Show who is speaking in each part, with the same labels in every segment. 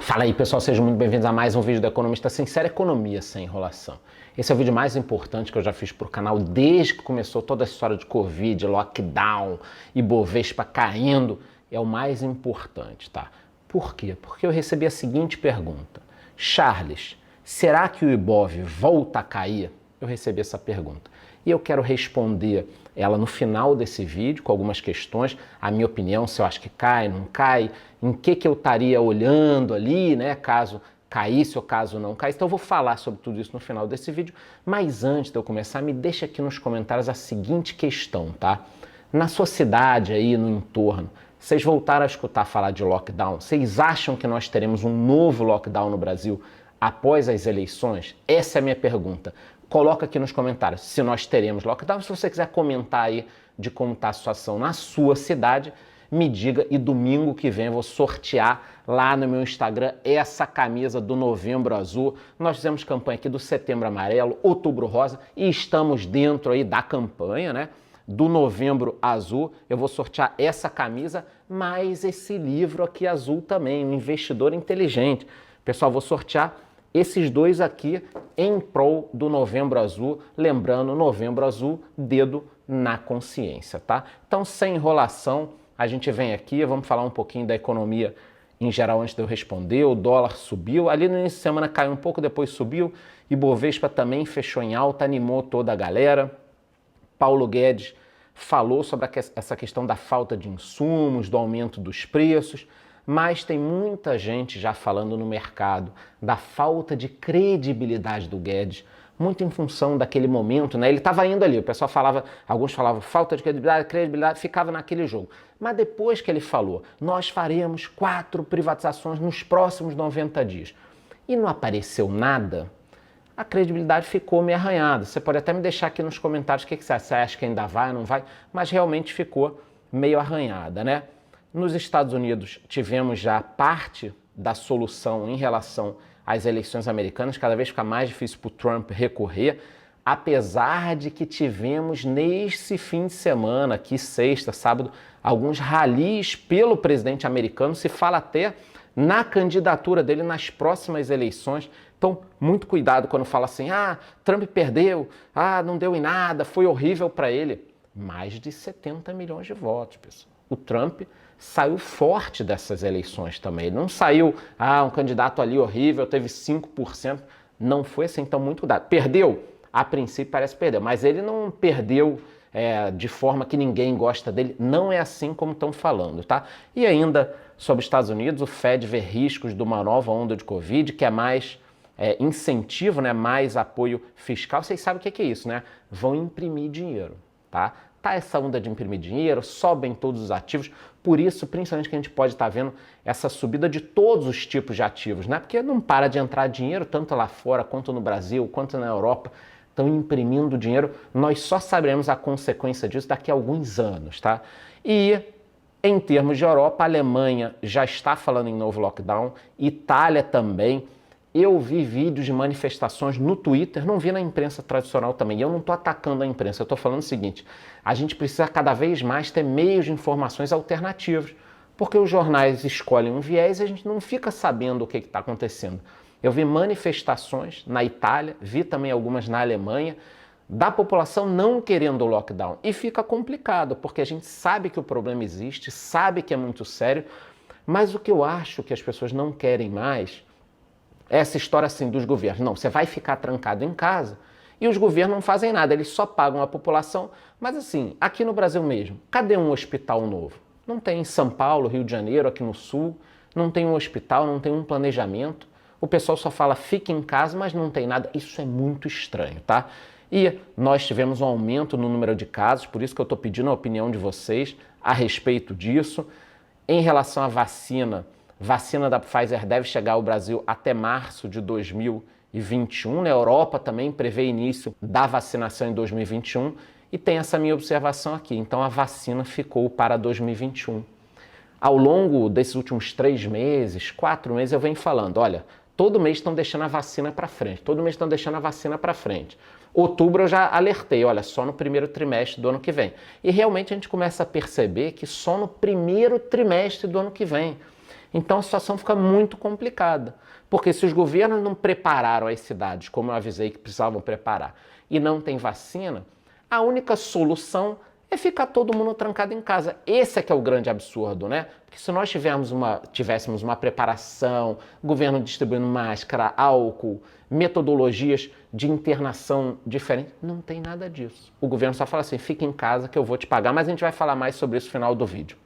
Speaker 1: Fala aí pessoal, sejam muito bem-vindos a mais um vídeo do Economista Sincero, Economia Sem Enrolação. Esse é o vídeo mais importante que eu já fiz para o canal desde que começou toda a história de Covid, lockdown, Ibovespa caindo. É o mais importante, tá? Por quê? Porque eu recebi a seguinte pergunta. Charles, será que o Ibov volta a cair? Eu recebi essa pergunta. E eu quero responder ela no final desse vídeo, com algumas questões, a minha opinião, se eu acho que cai, não cai, em que eu estaria olhando ali, né, caso caísse ou caso não caísse. Então eu vou falar sobre tudo isso no final desse vídeo, mas antes de eu começar, me deixa aqui nos comentários a seguinte questão, tá? Na sua cidade aí, no entorno, vocês voltaram a escutar falar de lockdown? Vocês acham que nós teremos um novo lockdown no Brasil após as eleições? Essa é a minha pergunta. Coloca aqui nos comentários se nós teremos lockdown. Se você quiser comentar aí de como está a situação na sua cidade, me diga. E domingo que vem eu vou sortear lá no meu Instagram essa camisa do Novembro Azul. Nós fizemos campanha aqui do Setembro Amarelo, Outubro Rosa e estamos dentro aí da campanha, né? Do Novembro Azul. Eu vou sortear essa camisa, mais esse livro aqui azul também, Um Investidor Inteligente. Pessoal, vou sortear esses dois aqui em prol do Novembro Azul, lembrando, Novembro Azul, dedo na consciência, tá? Então, sem enrolação, a gente vem aqui, vamos falar um pouquinho da economia em geral antes de eu responder. O dólar subiu, ali no início de semana caiu um pouco, depois subiu, Ibovespa também fechou em alta, animou toda a galera. Paulo Guedes falou sobre essa questão da falta de insumos, do aumento dos preços, mas tem muita gente já falando no mercado da falta de credibilidade do Guedes, muito em função daquele momento, né? Ele estava indo ali, o pessoal falava, alguns falavam falta de credibilidade, ficava naquele jogo. Mas depois que ele falou, nós faremos 4 privatizações nos próximos 90 dias, e não apareceu nada, a credibilidade ficou meio arranhada. Você pode até me deixar aqui nos comentários o que você acha, você acha que ainda vai ou não vai, mas realmente ficou meio arranhada, né? Nos Estados Unidos tivemos já parte da solução em relação às eleições americanas, cada vez fica mais difícil para o Trump recorrer, apesar de que tivemos nesse fim de semana, aqui sexta, sábado, alguns ralis pelo presidente americano, se fala até na candidatura dele nas próximas eleições. Então, muito cuidado quando fala assim, Trump perdeu, não deu em nada, foi horrível para ele. Mais de 70 milhões de votos, pessoal. O Trump saiu forte dessas eleições também. Ele não saiu, um candidato ali horrível, teve 5%. Não foi assim, então muito cuidado. Perdeu? A princípio parece que perdeu, mas ele não perdeu de forma que ninguém gosta dele. Não é assim como estão falando, tá? E ainda sobre os Estados Unidos, o Fed vê riscos de uma nova onda de Covid, que é mais incentivo, né? Mais apoio fiscal. Vocês sabem o que é isso, né? Vão imprimir dinheiro, tá? Tá essa onda de imprimir dinheiro, sobem todos os ativos, por isso, principalmente, que a gente pode estar vendo essa subida de todos os tipos de ativos, né? Porque não para de entrar dinheiro, tanto lá fora, quanto no Brasil, quanto na Europa, estão imprimindo dinheiro. Nós só saberemos a consequência disso daqui a alguns anos, tá? E, em termos de Europa, a Alemanha já está falando em novo lockdown, Itália também. Eu vi vídeos de manifestações no Twitter, não vi na imprensa tradicional também. Eu não estou atacando a imprensa, eu estou falando o seguinte, a gente precisa cada vez mais ter meios de informações alternativos, porque os jornais escolhem um viés e a gente não fica sabendo o que está acontecendo. Eu vi manifestações na Itália, vi também algumas na Alemanha, da população não querendo o lockdown. E fica complicado, porque a gente sabe que o problema existe, sabe que é muito sério, mas o que eu acho que as pessoas não querem mais essa história assim dos governos. Não, você vai ficar trancado em casa e os governos não fazem nada, eles só pagam a população. Mas assim, aqui no Brasil mesmo, cadê um hospital novo? Não tem em São Paulo, Rio de Janeiro, aqui no Sul, não tem um hospital, não tem um planejamento. O pessoal só fala fique em casa, mas não tem nada. Isso é muito estranho, tá? E nós tivemos um aumento no número de casos, por isso que eu estou pedindo a opinião de vocês a respeito disso. Em relação à vacina da Pfizer deve chegar ao Brasil até março de 2021. Na Europa também prevê início da vacinação em 2021. E tem essa minha observação aqui. Então a vacina ficou para 2021. Ao longo desses últimos 3 meses, 4 meses, eu venho falando, olha, todo mês estão deixando a vacina para frente. Todo mês estão deixando a vacina para frente. Outubro eu já alertei, olha, só no primeiro trimestre do ano que vem. E realmente a gente começa a perceber que só no primeiro trimestre do ano que vem. Então a situação fica muito complicada, porque se os governos não prepararam as cidades, como eu avisei que precisavam preparar, e não tem vacina, a única solução é ficar todo mundo trancado em casa. Esse é que é o grande absurdo, né? Porque se nós tivéssemos uma preparação, governo distribuindo máscara, álcool, metodologias de internação diferentes, não tem nada disso. O governo só fala assim, fica em casa que eu vou te pagar, mas a gente vai falar mais sobre isso no final do vídeo.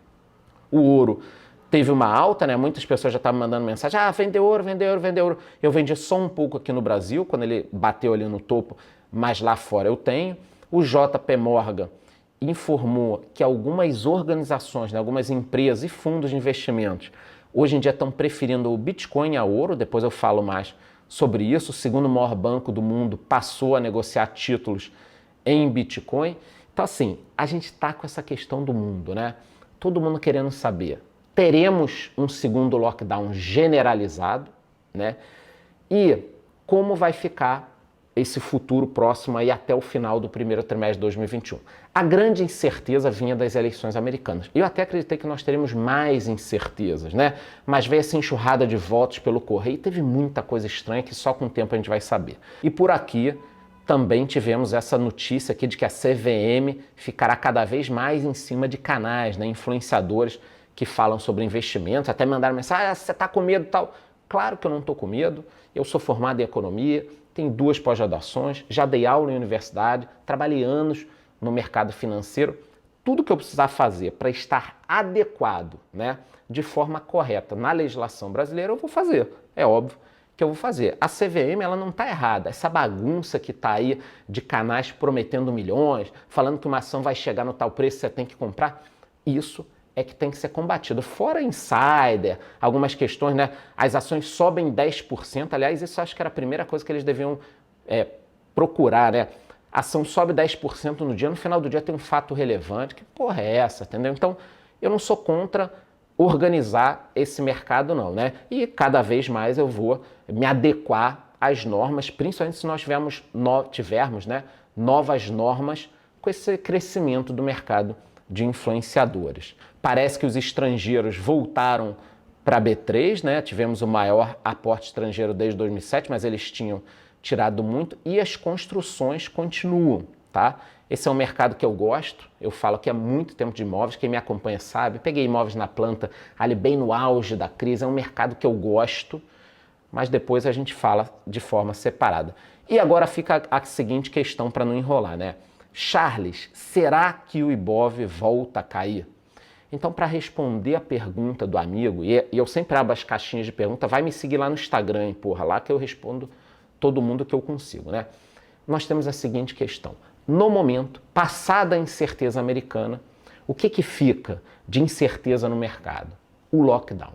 Speaker 1: O ouro teve uma alta, né? Muitas pessoas já estavam mandando mensagem, vende ouro, vende ouro, vende ouro. Eu vendi só um pouco aqui no Brasil, quando ele bateu ali no topo, mas lá fora eu tenho. O JP Morgan informou que algumas organizações, né, algumas empresas e fundos de investimentos, hoje em dia estão preferindo o Bitcoin a ouro, depois eu falo mais sobre isso. O segundo maior banco do mundo passou a negociar títulos em Bitcoin. Então assim, a gente está com essa questão do mundo, né? Todo mundo querendo saber, teremos um segundo lockdown generalizado, né? E como vai ficar esse futuro próximo aí até o final do primeiro trimestre de 2021. A grande incerteza vinha das eleições americanas. Eu até acreditei que nós teríamos mais incertezas, né? Mas veio essa enxurrada de votos pelo correio e teve muita coisa estranha que só com o tempo a gente vai saber. E por aqui também tivemos essa notícia aqui de que a CVM ficará cada vez mais em cima de canais, né? Influenciadores que falam sobre investimentos, até mandaram mensagem, você está com medo e tal. Claro que eu não estou com medo, eu sou formado em economia, tenho 2 pós-graduações, já dei aula em universidade, trabalhei anos no mercado financeiro. Tudo que eu precisar fazer para estar adequado, né, de forma correta na legislação brasileira, eu vou fazer. É óbvio que eu vou fazer. A CVM, ela não está errada. Essa bagunça que está aí de canais prometendo milhões, falando que uma ação vai chegar no tal preço, você tem que comprar, isso é que tem que ser combatido. Fora insider, algumas questões, né? As ações sobem 10%, aliás, isso acho que era a primeira coisa que eles deviam procurar, né? A ação sobe 10% no dia, no final do dia tem um fato relevante. Que porra é essa, entendeu? Então, eu não sou contra organizar esse mercado não, né? E cada vez mais eu vou me adequar às normas, principalmente se nós tivermos, né, novas normas com esse crescimento do mercado de influenciadores. Parece que os estrangeiros voltaram para a B3, né? Tivemos o maior aporte estrangeiro desde 2007, mas eles tinham tirado muito e as construções continuam, tá? Esse é um mercado que eu gosto, eu falo que há muito tempo de imóveis, quem me acompanha sabe, peguei imóveis na planta ali bem no auge da crise, é um mercado que eu gosto, mas depois a gente fala de forma separada. E agora fica a seguinte questão para não enrolar, né? Charles, será que o Ibov volta a cair? Então, para responder a pergunta do amigo, e eu sempre abro as caixinhas de pergunta, vai me seguir lá no Instagram, hein, porra, lá que eu respondo todo mundo que eu consigo, né? Nós temos a seguinte questão. No momento, passada a incerteza americana, o que fica de incerteza no mercado? O lockdown.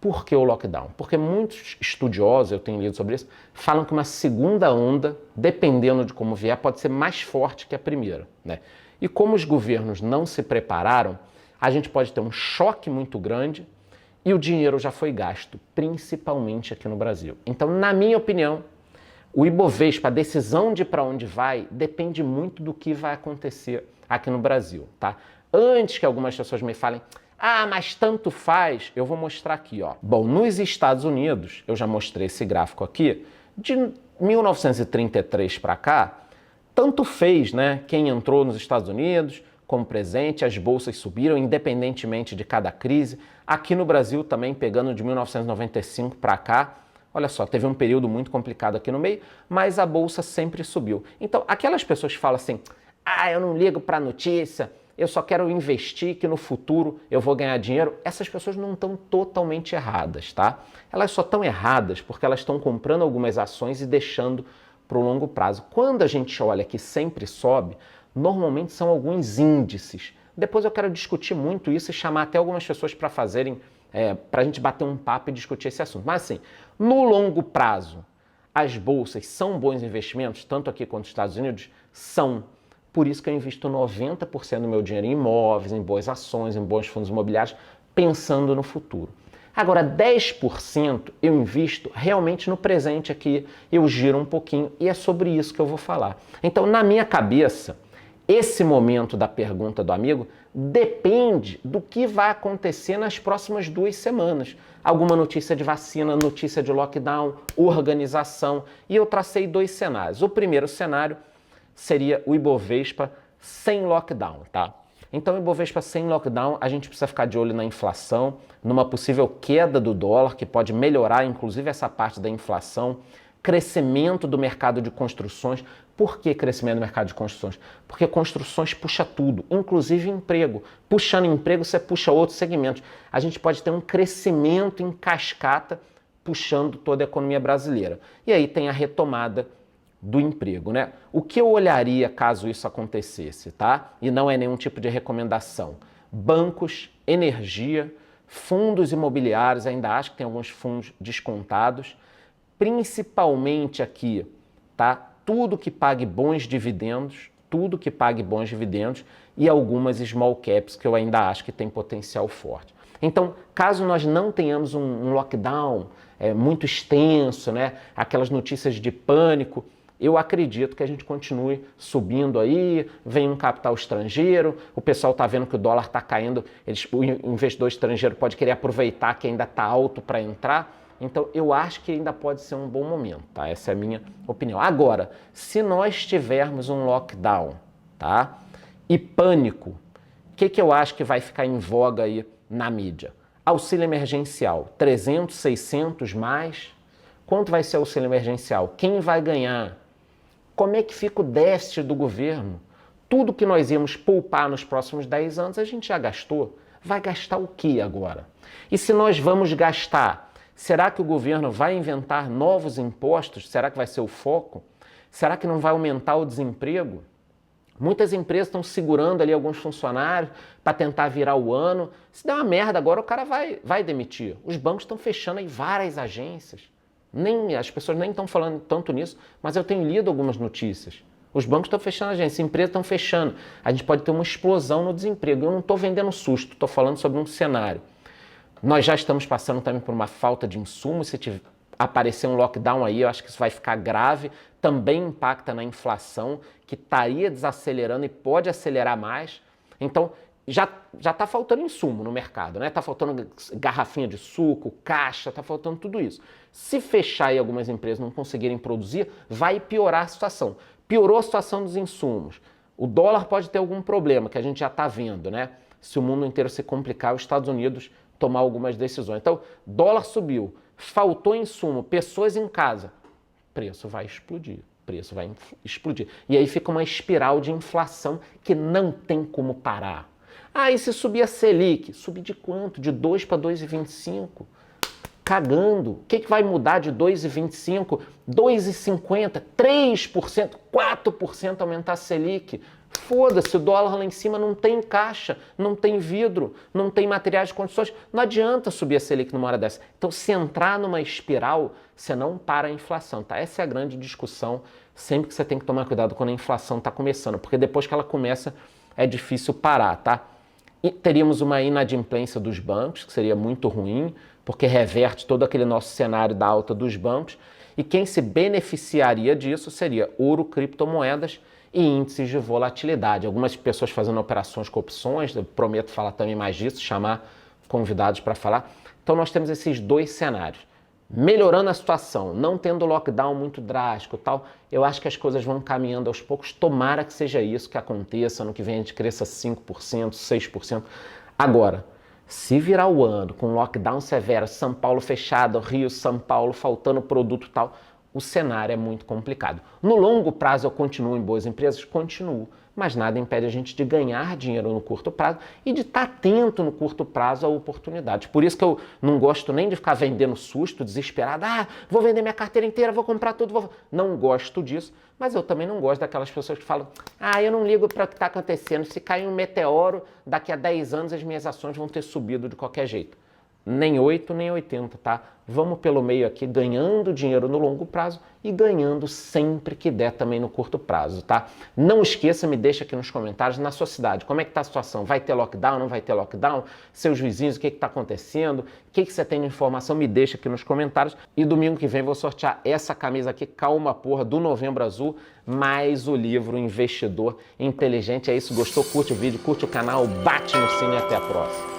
Speaker 1: Por que o lockdown? Porque muitos estudiosos, eu tenho lido sobre isso, falam que uma segunda onda, dependendo de como vier, pode ser mais forte que a primeira, né? E como os governos não se prepararam, a gente pode ter um choque muito grande e o dinheiro já foi gasto, principalmente aqui no Brasil. Então, na minha opinião, o Ibovespa, a decisão de para onde vai, depende muito do que vai acontecer aqui no Brasil, tá? Antes que algumas pessoas me falem, mas tanto faz, eu vou mostrar aqui, ó. Bom, nos Estados Unidos, eu já mostrei esse gráfico aqui, de 1933 para cá, tanto fez, né, quem entrou nos Estados Unidos como presente, as bolsas subiram independentemente de cada crise. Aqui no Brasil também, pegando de 1995 para cá, olha só, teve um período muito complicado aqui no meio, mas a bolsa sempre subiu. Então, aquelas pessoas que falam assim, eu não ligo para a notícia, eu só quero investir que no futuro eu vou ganhar dinheiro, essas pessoas não estão totalmente erradas, tá? Elas só estão erradas porque elas estão comprando algumas ações e deixando para o longo prazo. Quando a gente olha que sempre sobe, normalmente são alguns índices. Depois eu quero discutir muito isso e chamar até algumas pessoas para fazerem, para a gente bater um papo e discutir esse assunto. Mas assim, no longo prazo, as bolsas são bons investimentos, tanto aqui quanto nos Estados Unidos? São. Por isso que eu invisto 90% do meu dinheiro em imóveis, em boas ações, em bons fundos imobiliários, pensando no futuro. Agora, 10% eu invisto realmente no presente aqui, eu giro um pouquinho e é sobre isso que eu vou falar. Então, na minha cabeça, Esse momento da pergunta do amigo depende do que vai acontecer nas próximas 2 semanas. Alguma notícia de vacina, notícia de lockdown, organização. E eu tracei 2 cenários. O primeiro cenário seria o Ibovespa sem lockdown, tá? Então, o Ibovespa sem lockdown, a gente precisa ficar de olho na inflação, numa possível queda do dólar, que pode melhorar, inclusive, essa parte da inflação, crescimento do mercado de construções. Por que crescimento do mercado de construções? Porque construções puxa tudo, inclusive emprego. Puxando emprego, você puxa outros segmentos. A gente pode ter um crescimento em cascata puxando toda a economia brasileira. E aí tem a retomada do emprego, né? O que eu olharia caso isso acontecesse, tá? E não é nenhum tipo de recomendação. Bancos, energia, fundos imobiliários, ainda acho que tem alguns fundos descontados, principalmente aqui, tá? Tudo que pague bons dividendos, e algumas small caps que eu ainda acho que tem potencial forte. Então, caso nós não tenhamos um lockdown muito extenso, né? Aquelas notícias de pânico, eu acredito que a gente continue subindo aí, vem um capital estrangeiro, o pessoal está vendo que o dólar está caindo, o investidor estrangeiro pode querer aproveitar que ainda está alto para entrar, então eu acho que ainda pode ser um bom momento, tá? Essa é a minha opinião. Agora, se nós tivermos um lockdown, tá? E pânico, o que eu acho que vai ficar em voga aí na mídia? Auxílio emergencial, 300, 600 mais? Quanto vai ser o auxílio emergencial? Quem vai ganhar? Como é que fica o déficit do governo? Tudo que nós íamos poupar nos próximos 10 anos, a gente já gastou. Vai gastar o que agora? E se nós vamos gastar, será que o governo vai inventar novos impostos? Será que vai ser o foco? Será que não vai aumentar o desemprego? Muitas empresas estão segurando ali alguns funcionários para tentar virar o ano. Se der uma merda agora, o cara vai demitir. Os bancos estão fechando aí várias agências. As pessoas nem estão falando tanto nisso, mas eu tenho lido algumas notícias. Os bancos estão fechando agências, as empresas estão fechando. A gente pode ter uma explosão no desemprego. Eu não estou vendendo susto, estou falando sobre um cenário. Nós já estamos passando também por uma falta de insumos. Se aparecer um lockdown aí, eu acho que isso vai ficar grave. Também impacta na inflação, que estaria desacelerando e pode acelerar mais. Então, já está faltando insumo no mercado, né? Está faltando garrafinha de suco, caixa, está faltando tudo isso. Se fechar e algumas empresas não conseguirem produzir, vai piorar a situação. Piorou a situação dos insumos. O dólar pode ter algum problema, que a gente já está vendo, né? Se o mundo inteiro se complicar, os Estados Unidos tomar algumas decisões. Então, dólar subiu, faltou insumo, pessoas em casa, preço vai explodir. E aí fica uma espiral de inflação que não tem como parar. Ah, e se subir a Selic? Subir de quanto? De 2 para 2,25? Cagando. O que vai mudar de 2,25, 2,50, 3%, 4% aumentar a Selic? Foda-se, o dólar lá em cima não tem caixa, não tem vidro, não tem materiais de condições. Não adianta subir a Selic numa hora dessa. Então, se entrar numa espiral, você não para a inflação, tá? Essa é a grande discussão, sempre que você tem que tomar cuidado quando a inflação está começando, porque depois que ela começa, é difícil parar, tá? E teríamos uma inadimplência dos bancos, que seria muito ruim, porque reverte todo aquele nosso cenário da alta dos bancos, e quem se beneficiaria disso seria ouro, criptomoedas e índices de volatilidade. Algumas pessoas fazendo operações com opções, eu prometo falar também mais disso, chamar convidados para falar. Então nós temos esses 2 cenários. Melhorando a situação, não tendo lockdown muito drástico e tal, eu acho que as coisas vão caminhando aos poucos. Tomara que seja isso que aconteça, ano que vem a gente cresça 5%, 6%. Agora, se virar o ano com lockdown severo, São Paulo fechado, Rio, São Paulo, faltando produto e tal, o cenário é muito complicado. No longo prazo eu continuo em boas empresas? Continuo, mas nada impede a gente de ganhar dinheiro no curto prazo e de estar atento no curto prazo a oportunidades. Por isso que eu não gosto nem de ficar vendendo susto, desesperado. Ah, vou vender minha carteira inteira, vou comprar tudo. Não gosto disso, mas eu também não gosto daquelas pessoas que falam eu não ligo para o que está acontecendo. Se cair um meteoro, daqui a 10 anos as minhas ações vão ter subido de qualquer jeito. nem 8, nem 80, tá? Vamos pelo meio aqui, ganhando dinheiro no longo prazo e ganhando sempre que der também no curto prazo, tá? Não esqueça, me deixa aqui nos comentários, na sua cidade, como é que tá a situação? Vai ter lockdown, não vai ter lockdown? Seus vizinhos, o que tá acontecendo? O que você tem de informação? Me deixa aqui nos comentários. E domingo que vem vou sortear essa camisa aqui, Calma Porra, do Novembro Azul, mais o livro Investidor Inteligente. É isso, gostou? Curte o vídeo, curte o canal, bate no sino e até a próxima.